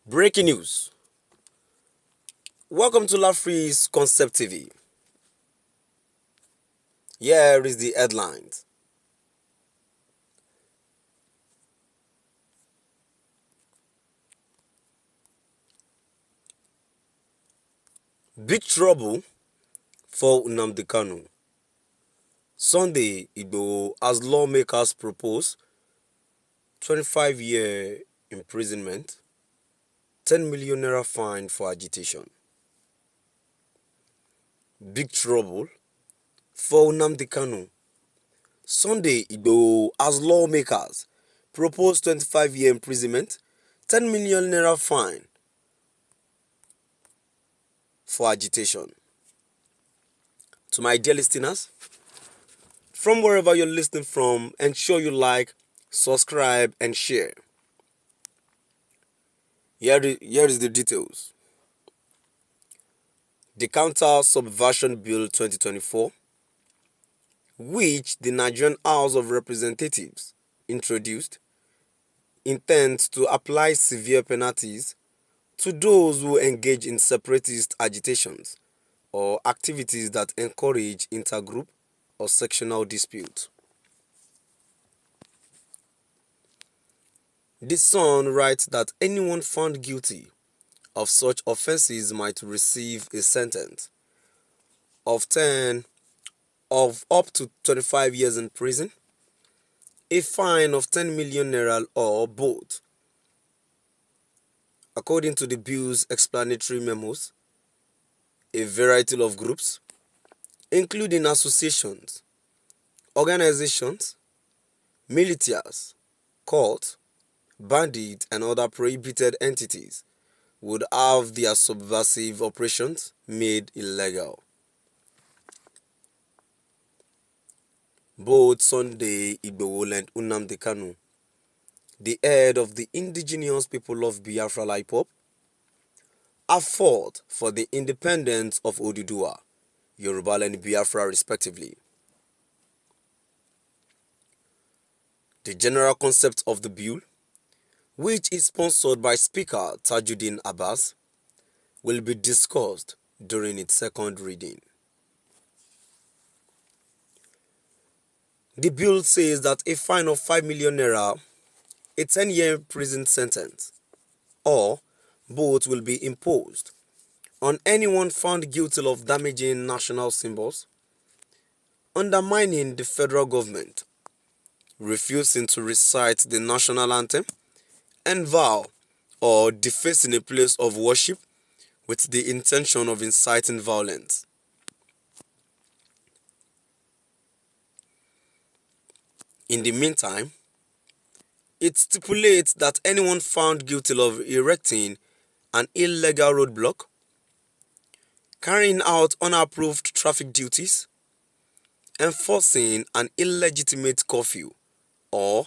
Breaking news. Welcome to Lafree's Concept TV. Here is the headlines. Big trouble for Nnamdi Kanu. Sunday, Igboho, as lawmakers propose 25-year imprisonment, 10 million naira fine for agitation. Big trouble for Nnamdi Kanu. Sunday, Igboho, as lawmakers propose 25-year imprisonment, 10 million naira fine for agitation. To my dear listeners, from wherever you're listening from, ensure you like, subscribe, and share. Here is the details. The Counter Subversion Bill 2024, which the Nigerian House of Representatives introduced, intends to apply severe penalties to those who engage in separatist agitations or activities that encourage intergroup or sectional dispute. The Sun writes that anyone found guilty of such offences might receive a sentence of up to 25 years in prison, a fine of 10 million naira or both. According to the bill's explanatory memos, a variety of groups, including associations, organizations, militias, cults, bandits, and other prohibited entities would have their subversive operations made illegal. Both Sunday Igboho and Nnamdi Kanu, the head of the indigenous people of Biafra IPOB, have fought for the independence of Oduduwa, Yoruba and Biafra respectively. The general concept of the bill, which is sponsored by Speaker Tajuddin Abbas, will be discussed during its second reading. The bill says that a fine of 5 million naira, a 10-year prison sentence, or both will be imposed on anyone found guilty of damaging national symbols, undermining the federal government, refusing to recite the national anthem and vow, or defacing a place of worship with the intention of inciting violence. In the meantime, it stipulates that anyone found guilty of erecting an illegal roadblock, carrying out unapproved traffic duties, enforcing an illegitimate curfew, or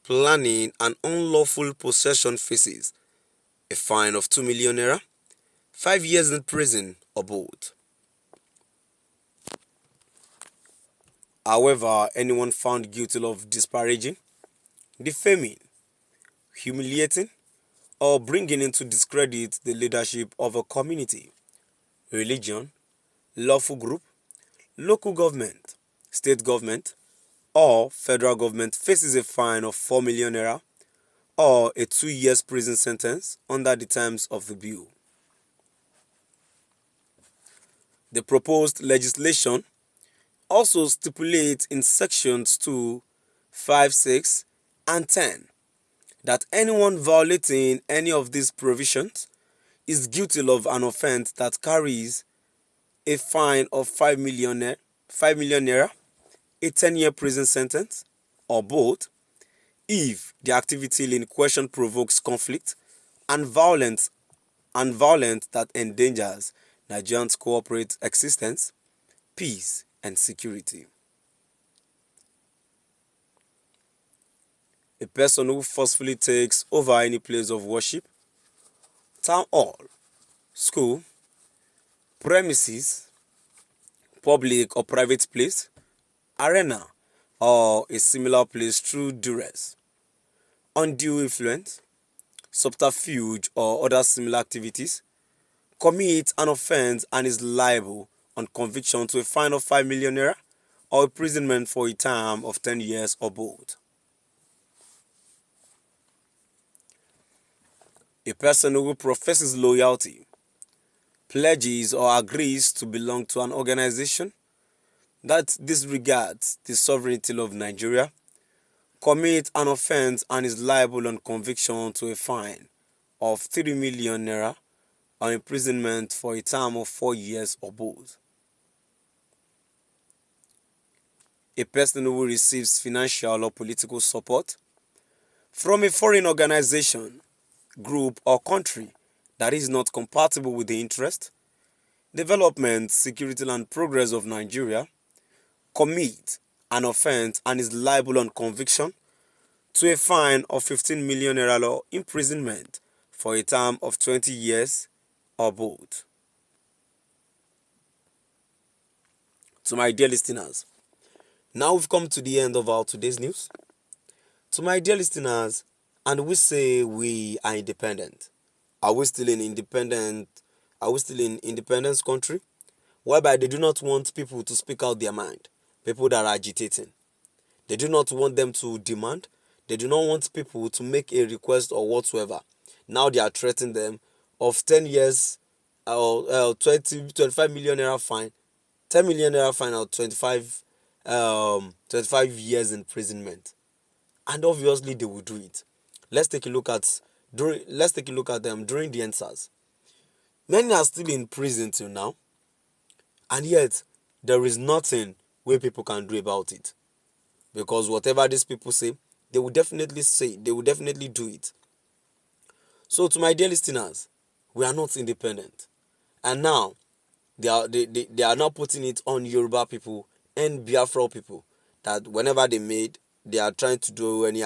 planning an unlawful possession faces a fine of 2 million naira, 5 years in prison, or both. However, anyone found guilty of disparaging, defaming, humiliating, or bringing into discredit the leadership of a community, religion, lawful group, local government, state government, or federal government faces a fine of 4 million naira or a 2 years prison sentence under the terms of the bill. The proposed legislation also stipulates in sections 2, 5, 6, and 10 that anyone violating any of these provisions is guilty of an offense that carries a fine of 5 million naira, a 10-year prison sentence, or both, if the activity in question provokes conflict and violence that endangers Nigerians' cooperative existence, peace, and security. A person who forcefully takes over any place of worship, town hall, school, premises, public or private place, arena, or a similar place through duress, undue influence, subterfuge, or other similar activities, commits an offense and is liable on conviction to a fine of 5 million naira or imprisonment for a term of 10 years or both. A person who professes loyalty, pledges or agrees to belong to an organization that disregards the sovereignty of Nigeria commits an offense and is liable on conviction to a fine of 3 million naira or imprisonment for a term of 4 years or both. A person who receives financial or political support from a foreign organization, group, or country that is not compatible with the interest, development, security, and progress of Nigeria commits an offense and is liable on conviction to a fine of 15 million naira or imprisonment for a term of 20 years or both. To my dear listeners, now we've come to the end of our today's news. To my dear listeners, and we say we are independent. Are we still in independence country? Whereby they do not want people to speak out their mind. People that are agitating. They do not want them to demand. They do not want people to make a request or whatsoever. Now they are threatening them of 10 years or 25 million naira fine, 10 million naira fine or 25 years imprisonment. And obviously they will do it. Let's take a look at them during the answers. Many are still in prison till now, and yet there is nothing where people can do about it. Because whatever these people say, they will definitely do it. So to my dear listeners, we are not independent. And now they are now putting it on Yoruba people and Biafra people that whenever they are trying to do any